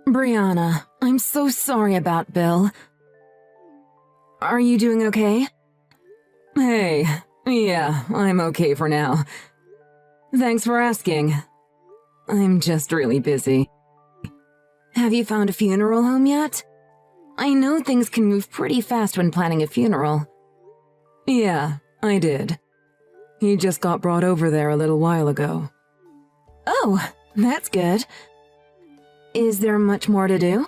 Brianna, I'm so sorry about Bill. Are you doing okay? Hey, yeah, I'm okay for now. Thanks for asking. I'm just really busy. Have you found a funeral home yet? I know things can move pretty fast when planning a funeral. Yeah, I did. He just got brought over there a little while ago. Oh, that's good. Is there much more to do?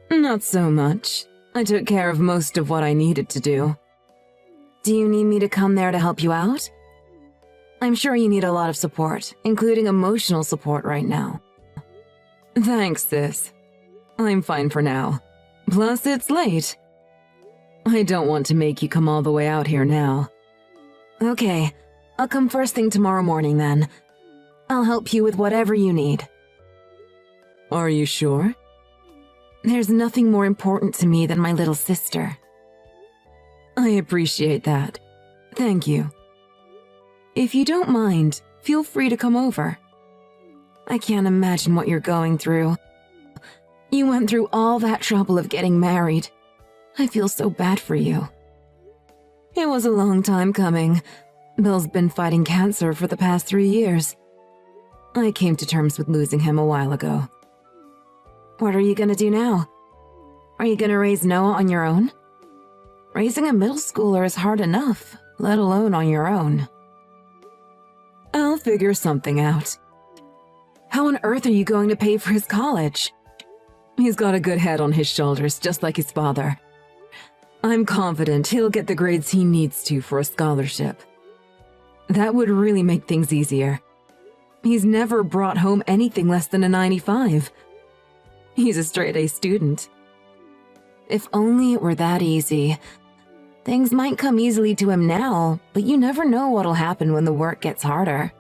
Not so much. I took care of most of what I needed to do. Do you need me to come there to help you out? I'm sure you need a lot of support, including emotional support right now. Thanks, sis. I'm fine for now. Plus, it's late. I don't want to make you come all the way out here now. Okay, I'll come first thing tomorrow morning then. I'll help you with whatever you need. Are you sure? There's nothing more important to me than my little sister. I appreciate that. Thank you. If you don't mind, feel free to come over. I can't imagine what you're going through. You went through all that trouble of getting married. I feel so bad for you. It was a long time coming. Bill's been fighting cancer for the past 3 years. I came to terms with losing him a while ago. What are you gonna do now? Are you gonna raise Noah on your own? Raising a middle schooler is hard enough, let alone on your own. I'll figure something out. How on earth are you going to pay for his college? He's got a good head on his shoulders, just like his father. I'm confident he'll get the grades he needs to for a scholarship. That would really make things easier. He's never brought home anything less than a 95. He's a straight-A student. If only it were that easy. Things might come easily to him now, but you never know what'll happen when the work gets harder.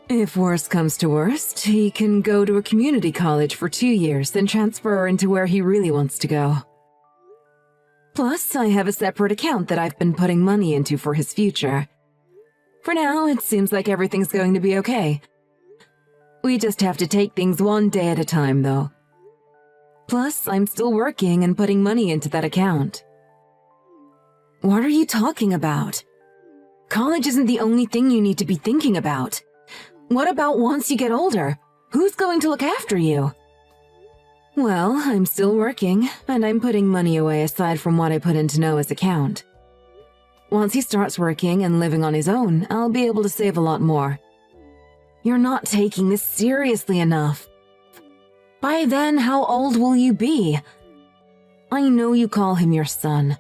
If worst comes to worst, he can go to a community college for 2 years, then transfer into where he really wants to go. Plus, I have a separate account that I've been putting money into for his future. For now, it seems like everything's going to be okay. We just have to take things one day at a time, though. Plus, I'm still working and putting money into that account. What are you talking about? College isn't the only thing you need to be thinking about. What about once you get older? Who's going to look after you? Well, I'm still working, and I'm putting money away aside from what I put into Noah's account. Once he starts working and living on his own, I'll be able to save a lot more. You're not taking this seriously enough. By then, how old will you be? I know you call him your son,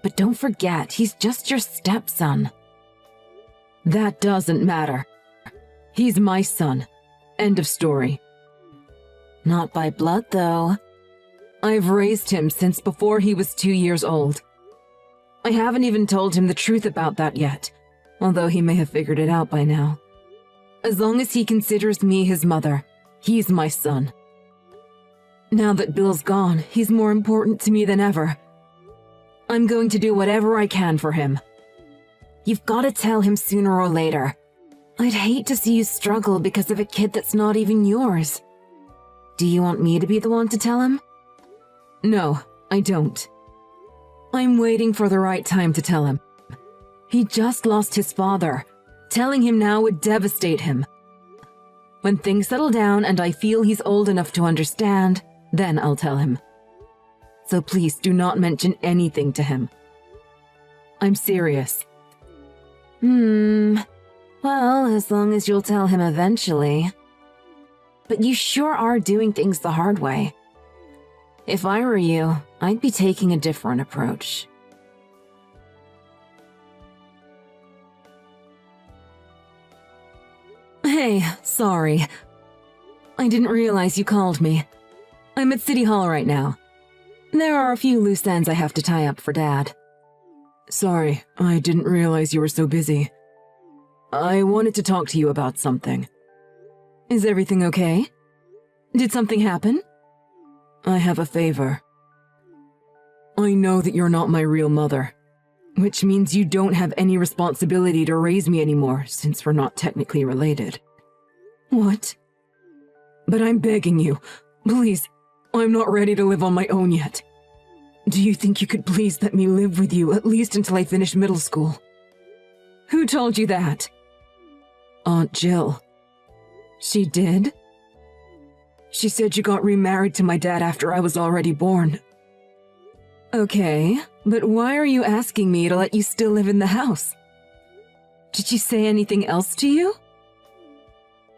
but don't forget, he's just your stepson. That doesn't matter. He's my son. End of story. Not by blood, though. I've raised him since before he was 2 years old. I haven't even told him the truth about that yet, although he may have figured it out by now. As long as he considers me his mother, he's my son. Now that Bill's gone, he's more important to me than ever. I'm going to do whatever I can for him. You've got to tell him sooner or later. I'd hate to see you struggle because of a kid that's not even yours. Do you want me to be the one to tell him? No, I don't. I'm waiting for the right time to tell him. He just lost his father. Telling him now would devastate him. When things settle down and I feel he's old enough to understand, then I'll tell him. So please do not mention anything to him. I'm serious. Well, as long as you'll tell him eventually. But you sure are doing things the hard way. If I were you, I'd be taking a different approach. Hey, sorry. I didn't realize you called me. I'm at City Hall right now. There are a few loose ends I have to tie up for Dad. Sorry, I didn't realize you were so busy. I wanted to talk to you about something. Is everything okay? Did something happen? I have a favor. I know that you're not my real mother, which means you don't have any responsibility to raise me anymore since we're not technically related. What? But I'm begging you, Please, I'm not ready to live on my own yet. Do you think you could please let me live with you at least until I finish middle school? Who told you that? Aunt Jill. She did? She said you got remarried to my dad after I was already born. Okay, but why are you asking me to let you still live in the house? Did she say anything else to you?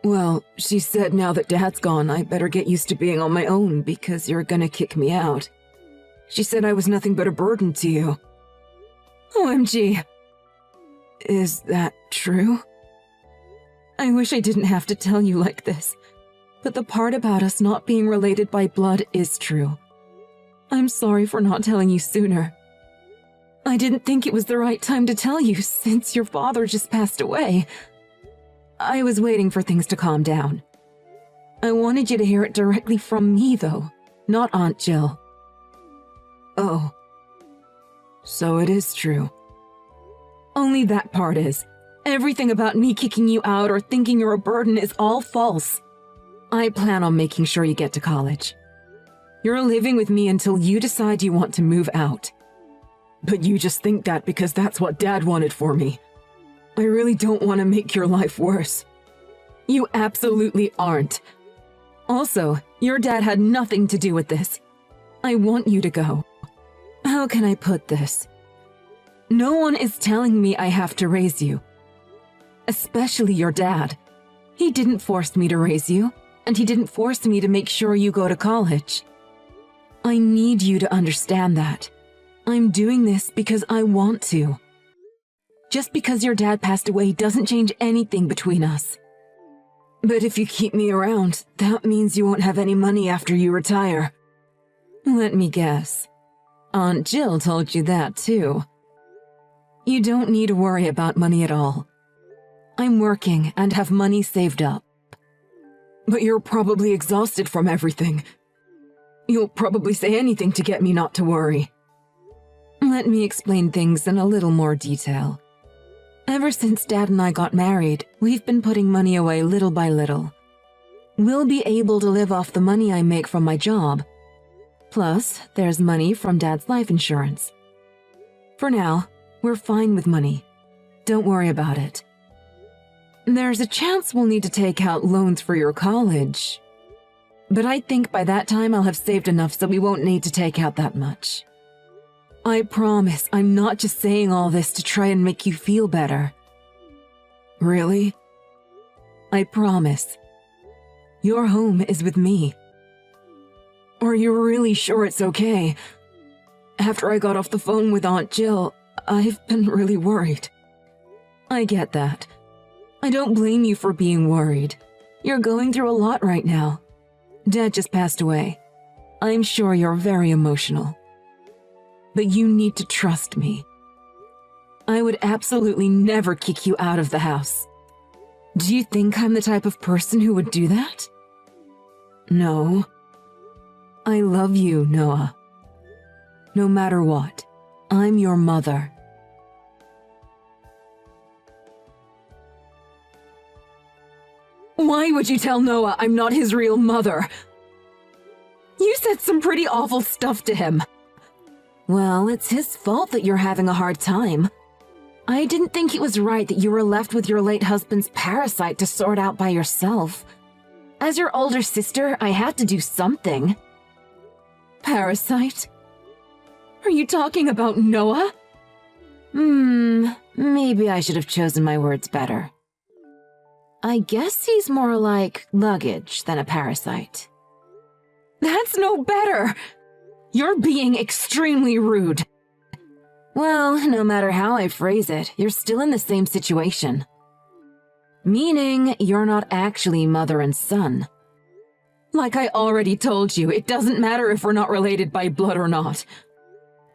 Well, she said now that Dad's gone, I better get used to being on my own because you're gonna kick me out. She said I was nothing but a burden to you. OMG. Is that true? I wish I didn't have to tell you like this, but the part about us not being related by blood is true. I'm sorry for not telling you sooner. I didn't think it was the right time to tell you since your father just passed away. I was waiting for things to calm down. I wanted you to hear it directly from me, though, not Aunt Jill. Oh. So it is true. Only that part is. Everything about me kicking you out or thinking you're a burden is all false. I plan on making sure you get to college. You're living with me until you decide you want to move out. But you just think that because that's what Dad wanted for me. I really don't want to make your life worse. You absolutely aren't. Also, your dad had nothing to do with this. I want you to go. How can I put this? No one is telling me I have to raise you. Especially your dad. He didn't force me to raise you, and he didn't force me to make sure you go to college. I need you to understand that. I'm doing this because I want to. Just because your dad passed away doesn't change anything between us. But if you keep me around, that means you won't have any money after you retire. Let me guess. Aunt Jill told you that too. You don't need to worry about money at all. I'm working and have money saved up. But you're probably exhausted from everything. You'll probably say anything to get me not to worry. Let me explain things in a little more detail. Ever since Dad and I got married, we've been putting money away little by little. We'll be able to live off the money I make from my job. Plus, there's money from Dad's life insurance. For now, we're fine with money. Don't worry about it. There's a chance we'll need to take out loans for your college. But I think by that time I'll have saved enough so we won't need to take out that much. I promise I'm not just saying all this to try and make you feel better. Really? I promise. Your home is with me. Are you really sure it's okay? After I got off the phone with Aunt Jill, I've been really worried. I get that. I don't blame you for being worried. You're going through a lot right now. Dad just passed away. I'm sure you're very emotional. But you need to trust me. I would absolutely never kick you out of the house. Do you think I'm the type of person who would do that? No. I love you, Noah. No matter what, I'm your mother. Why would you tell Noah I'm not his real mother? You said some pretty awful stuff to him. Well, it's his fault that you're having a hard time. I didn't think it was right that you were left with your late husband's parasite to sort out by yourself. As your older sister, I had to do something. Parasite? Are you talking about Noah? Maybe I should have chosen my words better. I guess he's more like luggage than a parasite. That's no better! You're being extremely rude. Well, no matter how I phrase it, you're still in the same situation. Meaning, you're not actually mother and son. Like I already told you, it doesn't matter if we're not related by blood or not.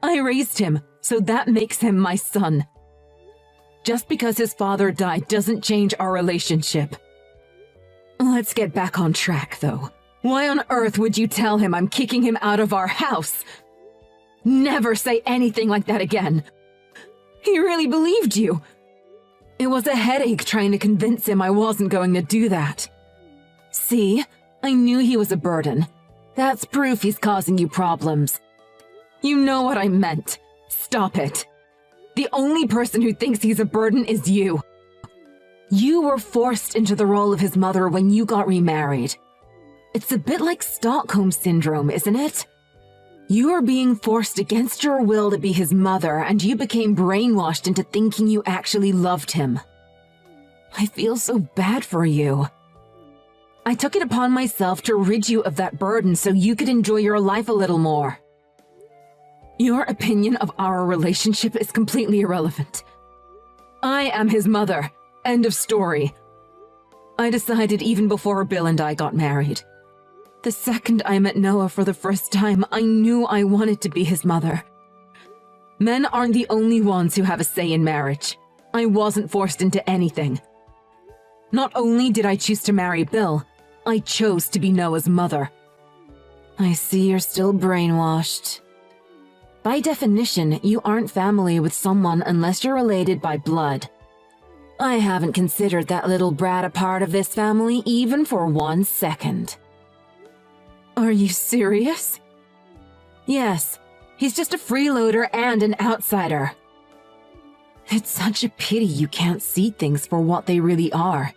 I raised him, so that makes him my son. Just because his father died doesn't change our relationship. Let's get back on track, though. Why on earth would you tell him I'm kicking him out of our house? Never say anything like that again. He really believed you. It was a headache trying to convince him I wasn't going to do that. See, I knew he was a burden. That's proof he's causing you problems. You know what I meant. Stop it. The only person who thinks he's a burden is you. You were forced into the role of his mother when you got remarried. It's a bit like Stockholm Syndrome, isn't it? You were being forced against your will to be his mother, and you became brainwashed into thinking you actually loved him. I feel so bad for you. I took it upon myself to rid you of that burden so you could enjoy your life a little more. Your opinion of our relationship is completely irrelevant. I am his mother. End of story. I decided even before Bill and I got married. The second I met Noah for the first time, I knew I wanted to be his mother. Men aren't the only ones who have a say in marriage. I wasn't forced into anything. Not only did I choose to marry Bill, I chose to be Noah's mother. I see you're still brainwashed. By definition, you aren't family with someone unless you're related by blood. I haven't considered that little brat a part of this family even for 1 second. Are you serious? Yes, he's just a freeloader and an outsider. It's such a pity you can't see things for what they really are.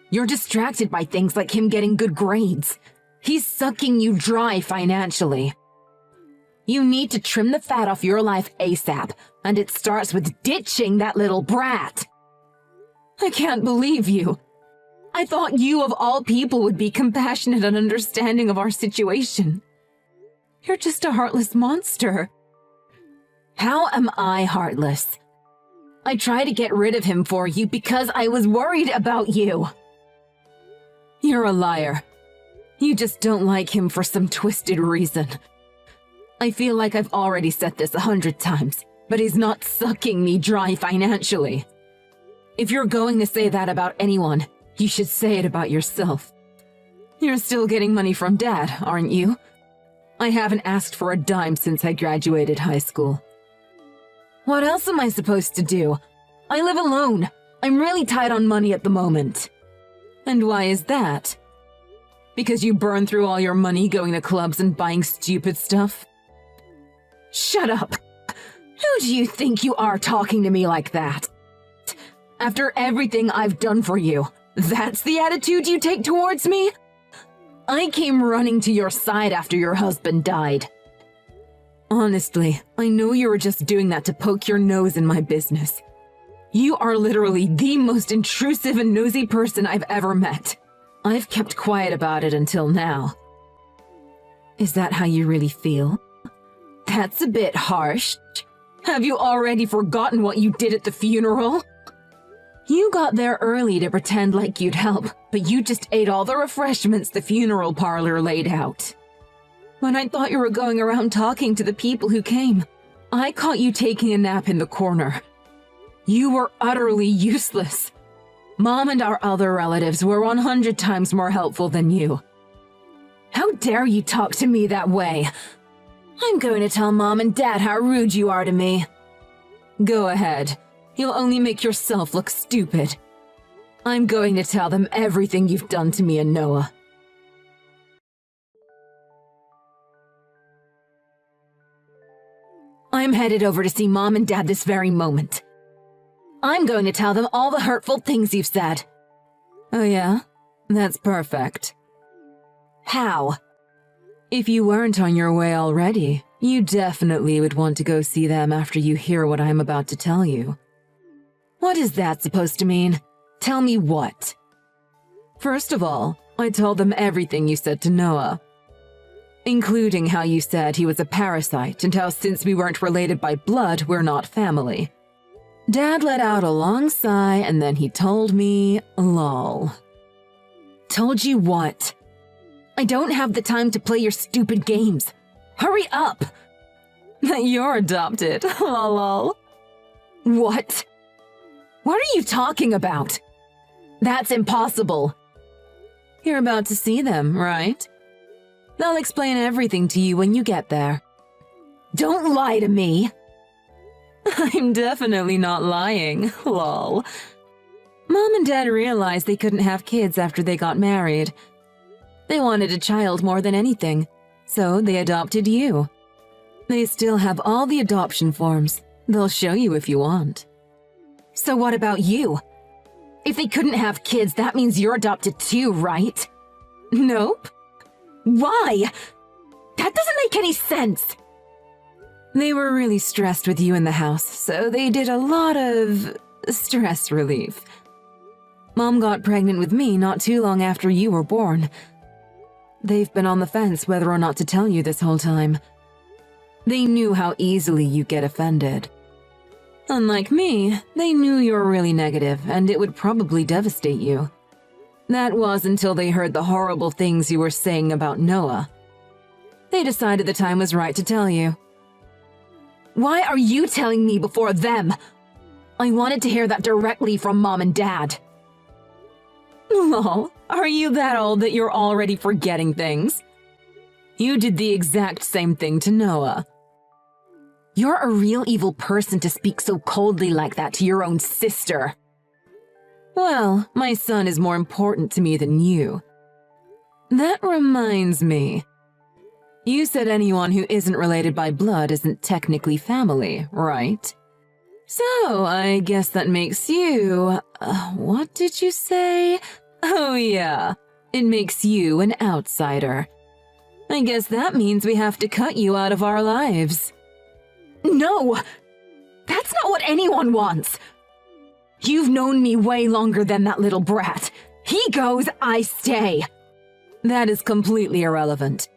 You're distracted by things like him getting good grades. He's sucking you dry financially. You need to trim the fat off your life ASAP, and it starts with ditching that little brat. I can't believe you. I thought you of all people would be compassionate and understanding of our situation. You're just a heartless monster. How am I heartless? I tried to get rid of him for you because I was worried about you. You're a liar. You just don't like him for some twisted reason. I feel like I've already said this 100 times, but he's not sucking me dry financially. If you're going to say that about anyone, you should say it about yourself. You're still getting money from Dad, aren't you? I haven't asked for a dime since I graduated high school. What else am I supposed to do? I live alone. I'm really tight on money at the moment. And why is that? Because you burn through all your money going to clubs and buying stupid stuff? Shut up! Who do you think you are talking to me like that? After everything I've done for you, that's the attitude you take towards me? I came running to your side after your husband died. Honestly, I know you were just doing that to poke your nose in my business. You are literally the most intrusive and nosy person I've ever met. I've kept quiet about it until now. Is that how you really feel? That's a bit harsh. Have you already forgotten what you did at the funeral? You got there early to pretend like you'd help, but you just ate all the refreshments the funeral parlor laid out. When I thought you were going around talking to the people who came, I caught you taking a nap in the corner. You were utterly useless. Mom and our other relatives were 100 times more helpful than you. How dare you talk to me that way? I'm going to tell Mom and Dad how rude you are to me. Go ahead. You'll only make yourself look stupid. I'm going to tell them everything you've done to me and Noah. I'm headed over to see Mom and Dad this very moment. I'm going to tell them all the hurtful things you've said. Oh yeah? That's perfect. How? If you weren't on your way already, you definitely would want to go see them after you hear what I'm about to tell you. What is that supposed to mean? Tell me what? First of all, I told them everything you said to Noah, including how you said he was a parasite and how since we weren't related by blood, we're not family. Dad let out a long sigh and then he told me, lol. Told you what? I don't have the time to play your stupid games. Hurry up! That you're adopted, lol. What? What are you talking about? That's impossible. You're about to see them, right? They'll explain everything to you when you get there. Don't lie to me. I'm definitely not lying, lol. Mom and Dad realized they couldn't have kids after they got married. They wanted a child more than anything, so they adopted you. They still have all the adoption forms. They'll show you if you want. So what about you? If they couldn't have kids, that means you're adopted too, right? Nope. Why? That doesn't make any sense. They were really stressed with you in the house, so they did a lot of stress relief. Mom got pregnant with me not too long after you were born. They've been on the fence whether or not to tell you this whole time. They knew how easily you get offended. Unlike me, they knew you were really negative and it would probably devastate you. That was until they heard the horrible things you were saying about Noah. They decided the time was right to tell you. Why are you telling me before them? I wanted to hear that directly from Mom and Dad. Lol, are you that old that you're already forgetting things? You did the exact same thing to Noah. You're a real evil person to speak so coldly like that to your own sister. Well, my son is more important to me than you. That reminds me. You said anyone who isn't related by blood isn't technically family, right? So, I guess that makes you… what did you say? Oh yeah, it makes you an outsider. I guess that means we have to cut you out of our lives. No! That's not what anyone wants! You've known me way longer than that little brat. He goes, I stay. That is completely irrelevant.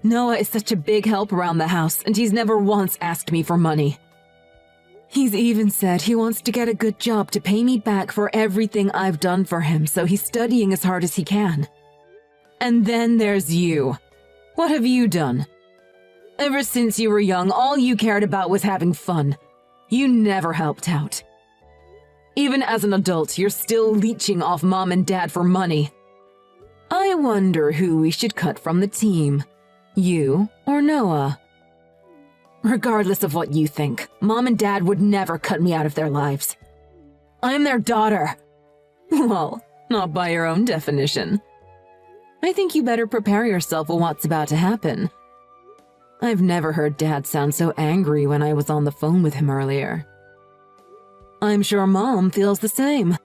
Noah is such a big help around the house, and he's never once asked me for money. He's even said he wants to get a good job to pay me back for everything I've done for him, so he's studying as hard as he can. And then there's you. What have you done? Ever since you were young, all you cared about was having fun. You never helped out. Even as an adult, you're still leeching off Mom and Dad for money. I wonder who we should cut from the team. You or Noah? Regardless of what you think, Mom and Dad would never cut me out of their lives. I'm their daughter. Well, not by your own definition. I think you better prepare yourself for what's about to happen. I've never heard Dad sound so angry when I was on the phone with him earlier. I'm sure Mom feels the same.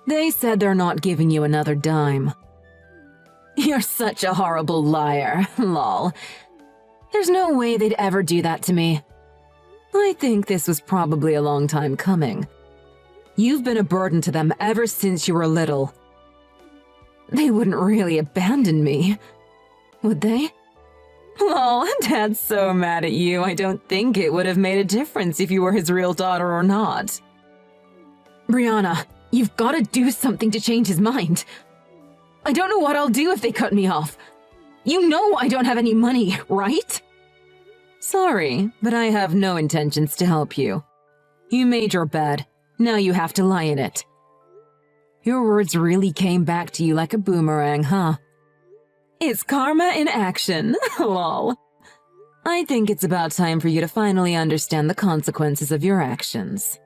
They said they're not giving you another dime. You're such a horrible liar, lol. There's no way they'd ever do that to me. I think this was probably a long time coming. You've been a burden to them ever since you were little. They wouldn't really abandon me, would they? Lol, Dad's so mad at you, I don't think it would have made a difference if you were his real daughter or not. Brianna, you've got to do something to change his mind. I don't know what I'll do if they cut me off. You know I don't have any money, right? Sorry, but I have no intentions to help you. You made your bed. Now you have to lie in it. Your words really came back to you like a boomerang, huh? It's karma in action, lol. I think it's about time for you to finally understand the consequences of your actions.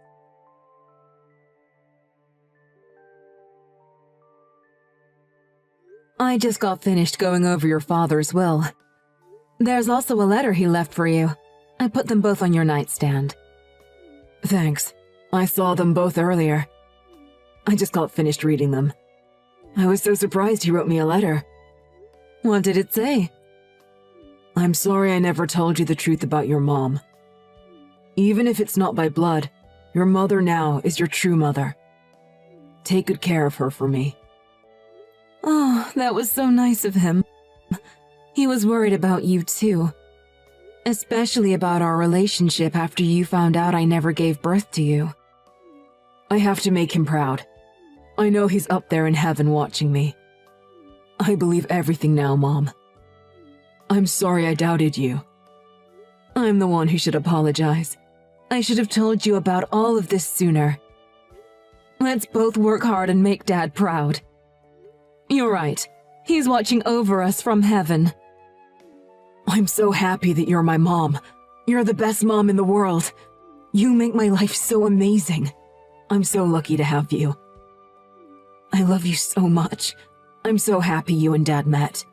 I just got finished going over your father's will. There's also a letter he left for you. I put them both on your nightstand. Thanks. I saw them both earlier. I just got finished reading them. I was so surprised he wrote me a letter. What did it say? I'm sorry I never told you the truth about your mom. Even if it's not by blood, your mother now is your true mother. Take good care of her for me. Oh, that was so nice of him. He was worried about you too. Especially about our relationship after you found out I never gave birth to you. I have to make him proud. I know he's up there in heaven watching me. I believe everything now, Mom. I'm sorry I doubted you. I'm the one who should apologize. I should have told you about all of this sooner. Let's both work hard and make Dad proud. You're right. He's watching over us from heaven. I'm so happy that you're my mom. You're the best mom in the world. You make my life so amazing. I'm so lucky to have you. I love you so much. I'm so happy you and Dad met.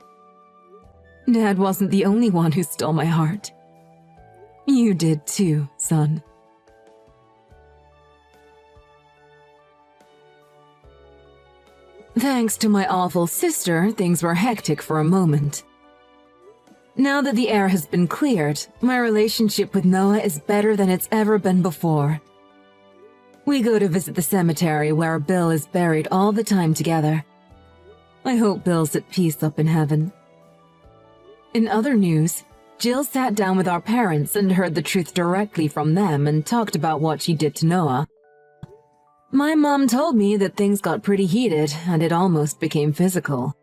Dad wasn't the only one who stole my heart. You did too, son. Thanks to my awful sister, things were hectic for a moment. Now that the air has been cleared, my relationship with Noah is better than it's ever been before. We go to visit the cemetery where Bill is buried all the time together. I hope Bill's at peace up in heaven. In other news, Jill sat down with our parents and heard the truth directly from them and talked about what she did to Noah. My mom told me that things got pretty heated and it almost became physical.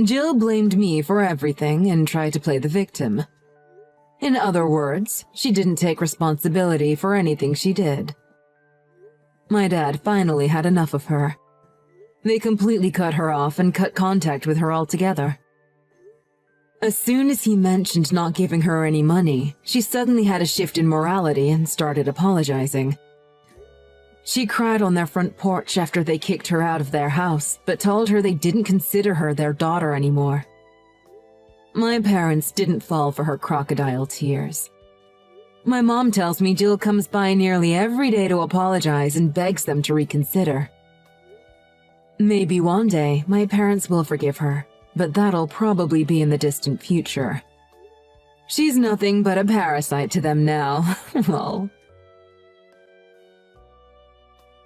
Jill blamed me for everything and tried to play the victim. In other words, she didn't take responsibility for anything she did. My dad finally had enough of her. They completely cut her off and cut contact with her altogether. As soon as he mentioned not giving her any money, she suddenly had a shift in morality and started apologizing. She cried on their front porch after they kicked her out of their house, but told her they didn't consider her their daughter anymore. My parents didn't fall for her crocodile tears. My mom tells me Jill comes by nearly every day to apologize and begs them to reconsider. Maybe one day my parents will forgive her, but that'll probably be in the distant future. She's nothing but a parasite to them now. Well,